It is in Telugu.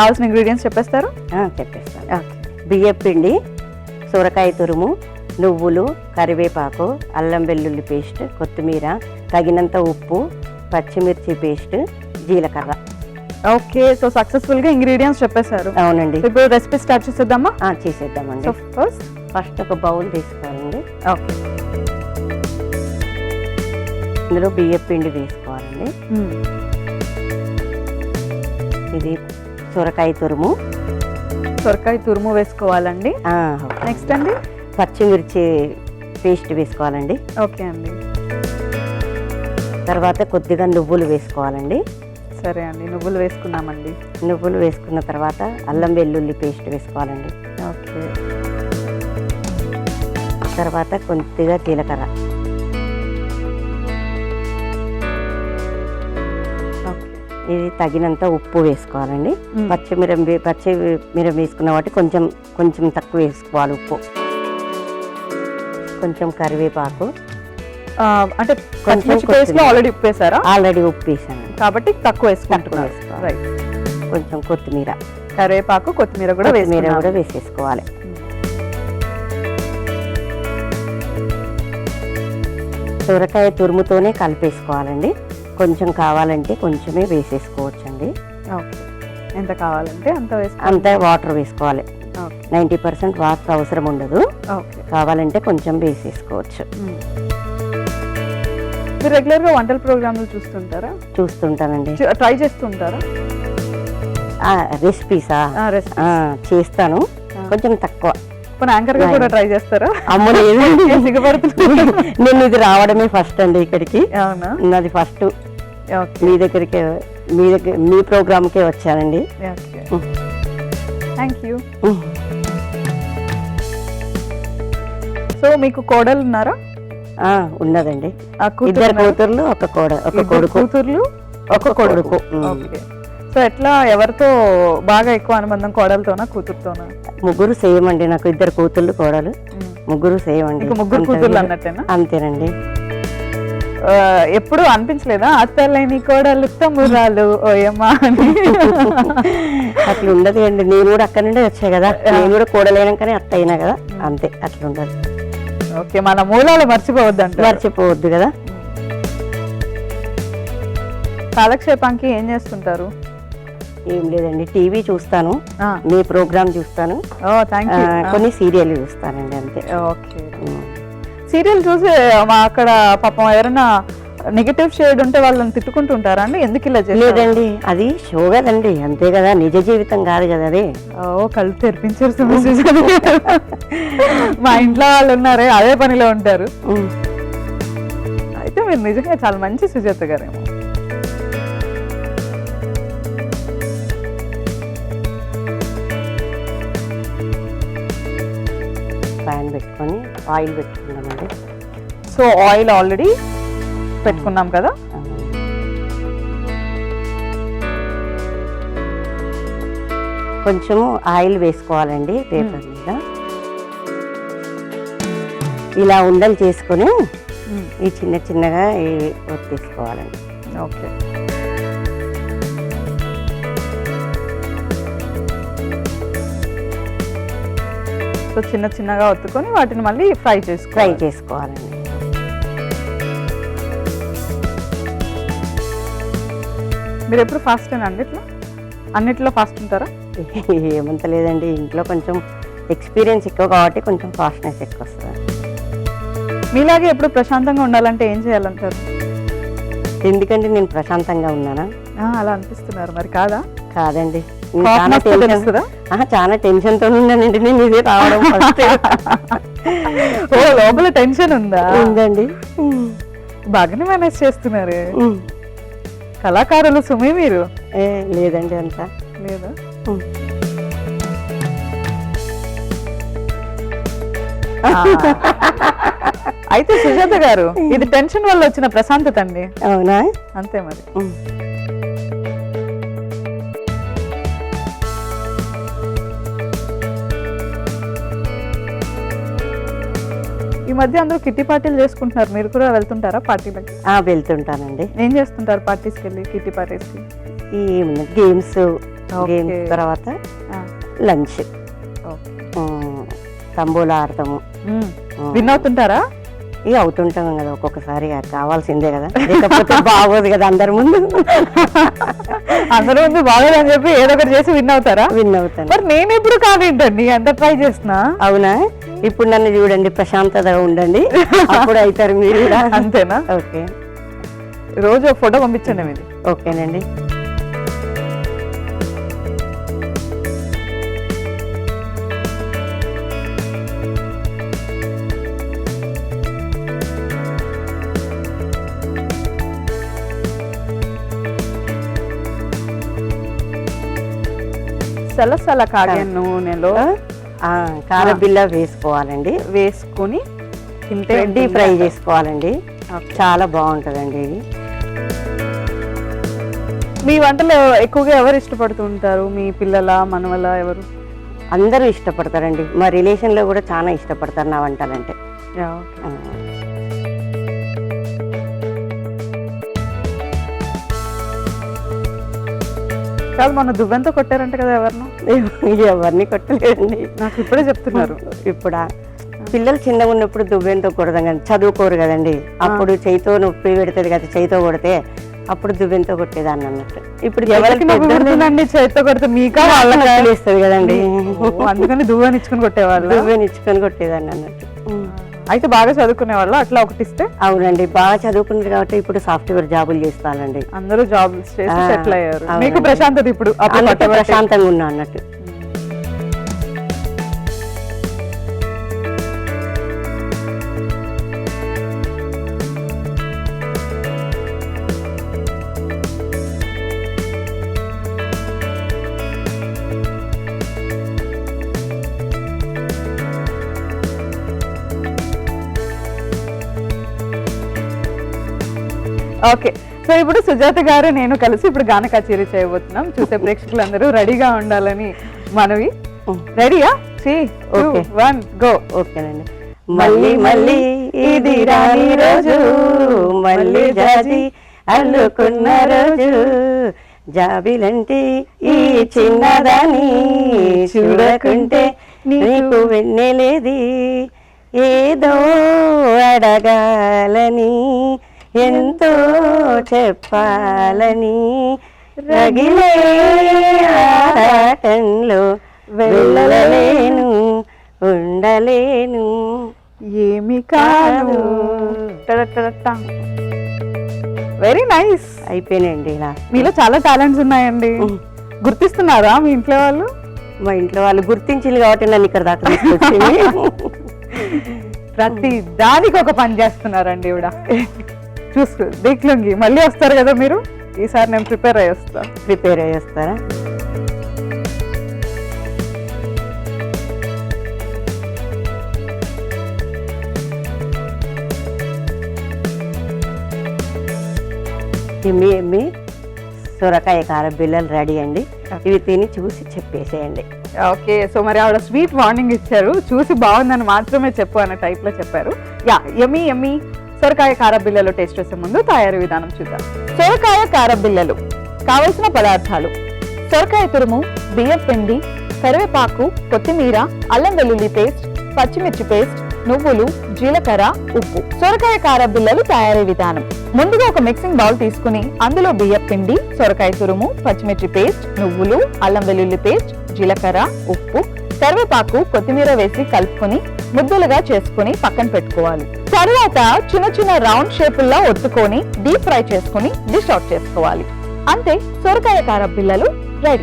కావాల్సిన ఇంగ్రీడియంట్స్ చెప్పేస్తారు? చెప్పేస్తాను. బియ్యం పిండి, సొరకాయ తురుము, నువ్వులు, కరివేపాకు, అల్లం వెల్లుల్లి పేస్ట్, కొత్తిమీర, తగినంత ఉప్పు, పచ్చిమిర్చి పేస్ట్, జీలకర్ర. ఓకే, సో సక్సెస్ఫుల్ గా ఇంగ్రీడియంట్స్ చెప్పేశారు. అవునండి. ఇప్పుడు రెసిపీ స్టార్ట్ చేసేద్దామా? చేసేద్దామండి. సో ఫస్ట్ ఒక బౌల్ తీసుకోవాలండి. ఓకే, ఇందులో బియ్యం పిండి వేసుకోవాలండి. ఇది సొరకాయ తురుము. సొరకాయ తురుము వేసుకోవాలండి. నెక్స్ట్ అండి పచ్చిమిర్చి పేస్ట్ వేసుకోవాలండి. ఓకే అండి. తర్వాత కొద్దిగా నువ్వులు వేసుకోవాలండి. సరే అండి, నువ్వులు వేసుకున్నామండి. నువ్వులు వేసుకున్న తర్వాత అల్లం వెల్లుల్లి పేస్ట్ వేసుకోవాలండి. ఓకే, తర్వాత కొద్దిగా జీలకర్ర. ఇది తగినంత ఉప్పు వేసుకోవాలండి. పచ్చిమిరం వేసుకున్న వాటి కొంచెం తక్కువ వేసుకోవాలి ఉప్పు. కొంచెం కరివేపాకు, అంటే ఆల్రెడీ ఉప్పు వేసారా? ఆల్రెడీ ఉప్పు వేసాను కాబట్టి తక్కువ వేసుకుంటున్నారు. రైట్. కొంచెం కొత్తిమీర, కరివేపాకు, కొత్తిమీర కూడా వేసేసుకోవాలి. సొరకాయ తురుముతోనే కలిపేసుకోవాలండి. కొంచెం కావాలంటే కొంచెమే వేసేసుకోవచ్చండి. ఓకే, ఎంత కావాలంటే అంత వాటర్ వేసుకోవాలి. 90% వాటర్ అవసరం ఉండదు. కావాలంటే కొంచెం వేసేసుకోవచ్చు. మీరు రెగ్యులర్ గా వంటల ప్రోగ్రాంలు చూస్తుంటారా? చూస్తుంటానండి. ట్రై చేస్తుంటారా? రెసిపీసా? చేస్తాను, కొంచెం తక్కువ. యాంకర్ గా కూడా ట్రై చేస్తారా? అమ్మ లేదు, నేను ఇది రావడమే ఫస్ట్ అండి ఇక్కడికి. అవునా? అది ఫస్ట్ మీ దగ్గరికి, మీ ప్రోగ్రామ్కే వచ్చానండి. Thank you. సో మీకు కోడలు ఉన్నారా? ఉన్నదండి. 2 కూతుర్లు, ఒక కొడుకు. కూతుర్లు, ఒక కొడుకు. సో ఎట్లా, ఎవరితో బాగా ఎక్కువ అనుబంధం, కోడలతోనా కూతురుతోనా? ముగ్గురు సేమ్ అండి. నాకు 2 కూతుర్లు, కోడలు ముగ్గురు సేమ్ అండి. ముగ్గురు కూతుర్లు అన్నట్టేనా? అంతేనండి. ఎప్పుడు అనిపించలేదా అత్తలేని కోడలు తమ్మురాలు ఓయమ్మా అని? అట్లా ఉండదు అండి. నేను కూడా అక్కడ నుండే వచ్చాయి కదా, నేను కూడా కోడలేనాకనే అత్త అయినా కదా, అంతే. అట్లా ఉండదు. ఓకే, మన మూలాలు మర్చిపోవద్దు కదా. కాలక్షేపానికి ఏం చేస్తుంటారు? ఏం లేదండి, టీవీ చూస్తాను, మీ ప్రోగ్రామ్ చూస్తాను, కొన్ని సీరియల్ చూస్తానండి, అంతే. ఓకే, సీరియల్ చూసి మా అక్కడ పాపం ఎవరైనా నెగటివ్ షేడ్ ఉంటే వాళ్ళని తిట్టుకుంటుంటారా అండి? ఎందుకు ఇలా లేదండి, అది షో కదండి, అంతే కదా, నిజ జీవితం కాదు కదా అది. కళ్ళు తెరిపించారు. మా ఇంట్లో వాళ్ళు ఉన్నారే, అదే పనిలో ఉంటారు. అయితే మీరు నిజంగా చాలా మంచి సుజాత గారేమో. ప్యాన్ పెట్టుకొని ఆయిల్ పెట్టుకున్నామండి. సో ఆయిల్ ఆల్రెడీ పెట్టుకున్నాం కదా. కొంచెము ఆయిల్ వేసుకోవాలండి పేపర్ మీద. ఇలా ఉండలు చేసుకొని ఈ చిన్నగా ఒత్తేసుకోవాలండి. ఓకే, సో చిన్నగా ఒత్తుకొని వాటిని మళ్ళీ ఫ్రై చేసుకోవాలండి. మీరు ఎప్పుడు ఫాస్ట్ అండి? అన్నిట్లో ఫాస్ట్ ఉంటారా? ఏమంత లేదండి, ఇంట్లో కొంచెం ఎక్స్పీరియన్స్ ఎక్కువ కాబట్టి కొంచెం ఫాస్ట్నెస్ ఎక్కువ వస్తుంది. మీలాగే ఎప్పుడు ప్రశాంతంగా ఉండాలంటే ఏం చేయాలంటారు? ఎందుకంటే నేను ప్రశాంతంగా ఉన్నానా? అలా అనిపిస్తున్నారు మరి. కాదండి, చాలా టెన్షన్ తో ఉన్నానండి నేను. ఇదే రావడం లోపల టెన్షన్ ఉందండి. బాగానే మేనేజ్ చేస్తున్నారు. కళాకారులు సుమి మీరు? లేదండి, అంతా లేదా? అయితే సుజాత గారు, ఇది టెన్షన్ వల్ల వచ్చిన ప్రశాంతత అండి. అవునా? అంతే మరి. ఈ మధ్య అందరూ కిట్టి పార్టీలు చేసుకుంటున్నారు, మీరు కూడా వెళ్తుంటారా పార్టీలకి? వెళ్తుంటానండి. ఏం చేస్తుంటారు పార్టీస్కి వెళ్ళి, కిట్టి పార్టీస్కి? ఈ గేమ్స్, గేమ్స్ తర్వాత లంచ్, తంబోలా ఆడతాము. విన్ అవుతుంటారా? ఇక అవుతుంటాం కదా ఒక్కొక్కసారి, కావాల్సిందే కదా, లేకపోతే బాగోదు కదా అందరి ముందు. అందరి ముందు బాగోదు అని చెప్పి ఏదో ఒకటి చేసి విన్ అవుతారా? విన్ అవుతాను. మరి నేను ఎప్పుడు కాదేంటండి, ఎంత ట్రై చేస్తున్నా. అవునా? ఇప్పుడు నన్ను చూడండి, ప్రశాంతతగా ఉండండి, అప్పుడు అవుతారు మీరు కూడా. అంతేనా? ఓకే, రోజు ఒక ఫోటో పంపించండి మీది. ఓకేనండి. సలసల కాగే నూనెలో కారబిల్ల వేసుకోవాలండి, వేసుకొని డీప్ ఫ్రై చేసుకోవాలండి. చాలా బాగుంటుందండి ఇది. మీ వంటలు ఎక్కువగా ఎవరు ఇష్టపడుతూ ఉంటారు? మీ పిల్లల, మనవల, ఎవరు? అందరూ ఇష్టపడతారండి, మా రిలేషన్ లో కూడా చాలా ఇష్టపడతారు నా వంటలంటే. కాదు, మన దువ్వెంతో కొట్టారంట కదా ఎవరిను? ఎవరిని కొట్టలేదండి, నాకు ఇప్పుడే చెప్తున్నారు. ఇప్పుడా? పిల్లలు చిన్నగా ఉన్నప్పుడు దువ్వెంతో కొడదాం కానీ చదువుకోరు కదండి, అప్పుడు చేయితో నొప్పి పెడుతుంది కదా, చేయితో కొడితే అప్పుడు దువ్వెంతో కొట్టేదాన్ని అన్నట్టు. ఇప్పుడు ఎవరికి నొప్పి చేతితో కొడితే మీకా వాళ్ళకి వేస్తుంది కదండి, అందుకని దువ్వెని ఇచ్చుకొని కొట్టేవాళ్ళు. దువ్వెని ఇచ్చుకొని కొట్టేదాన్ని అన్నట్టు. అయితే బాగా చదువుకునే వాళ్ళు అట్లా ఒకటి ఇస్తే? అవునండి, బాగా చదువుకున్నారు కాబట్టి ఇప్పుడు సాఫ్ట్వేర్ జాబులు చేస్తానండి. అందరూ జాబులు చేసి సెటిల్ అయ్యారు. మీకు ప్రశాంతత ఇప్పుడు? ప్రశాంతంగా ఉన్నా అన్నట్టు. ఓకే, సో ఇప్పుడు సుజాత గారు నేను కలిసి ఇప్పుడు గాన కచేరీ చేయబోతున్నాం. చూసే ప్రేక్షకులందరూ రెడీగా ఉండాలని మనవి. రెడీయా? 3, 2, 1 గో. ఓకేనండి. మళ్ళీ మళ్ళీ ఇది రాని రోజు, మళ్ళీ జాజి అల్లుకున్న రోజు, జాబిలంటే ఈ చిన్నదాన్ని చూడకుంటే నీకు వెన్నెలేది, ఏదో అడగాలని ఎంతో చెప్పాలని, రగిలే ఆటంలో వెళ్ళలేను ఉండలేను ఏమి కాదు. Very nice. అయిపోయినండి. ఇలా మీలో చాలా టాలెంట్స్ ఉన్నాయండి. గుర్తిస్తున్నారా మీ ఇంట్లో వాళ్ళు? మా ఇంట్లో వాళ్ళు గుర్తించింది కాబట్టి నన్ను ఇక్కడ దాకా తీసుకొచ్చింది. ప్రతి దానికి ఒక పని చేస్తున్నారండి ఇవిడ. చూసుకో దేక్లుంగి మళ్ళీ వస్తారు కదా మీరు, ఈసారి నేను ప్రిపేర్ అయ్యి వస్తా. ప్రిపేర్ అయ్యి వస్తారా? ఎమ్మి సొరకాయ కార బిల్లలు రెడీ అండి. ఇవి తిని చూసి చెప్పేసేయండి. ఓకే, సో మరి ఆవిడ స్వీట్ వార్నింగ్ ఇచ్చారు, చూసి బాగుందని మాత్రమే చెప్పు అన్న టైప్ లో చెప్పారు. యా, ఎమ్మి ఎమ్మి సొరకాయ కార బిల్లలు టేస్ట్ చేసే ముందు తయారీ విధానం చూద్దాం. సొరకాయ కార బిల్లలు కావలసిన పదార్థాలు: సొరకాయ తురుము, బియ్యం పిండి, కరివేపాకు, కొత్తిమీర, అల్లం వెల్లుల్లి పేస్ట్, పచ్చిమిర్చి పేస్ట్, నువ్వులు, జీలకర్ర, ఉప్పు. సొరకాయ కార బిల్లలు తయారీ విధానం: ముందుగా ఒక మిక్సింగ్ బౌల్ తీసుకుని అందులో బియ్యం పిండి, సొరకాయ తురుము, పచ్చిమిర్చి పేస్ట్, నువ్వులు, అల్లం వెల్లుల్లి పేస్ట్, జీలకర్ర, ఉప్పు, కరివేపాకు, కొత్తిమీర వేసి కలుపుకొని ముద్దలుగా చేసుకుని పక్కన పెట్టుకోవాలి. తర్వాత చిన్న చిన్న రౌండ్ షేపుల్లో ఒత్తుకొని డీప్ ఫ్రై చేసుకుని డిష్ అవుట్ చేసుకోవాలి. అంతే, సొరకాయ కార బిల్లలు రెడీ.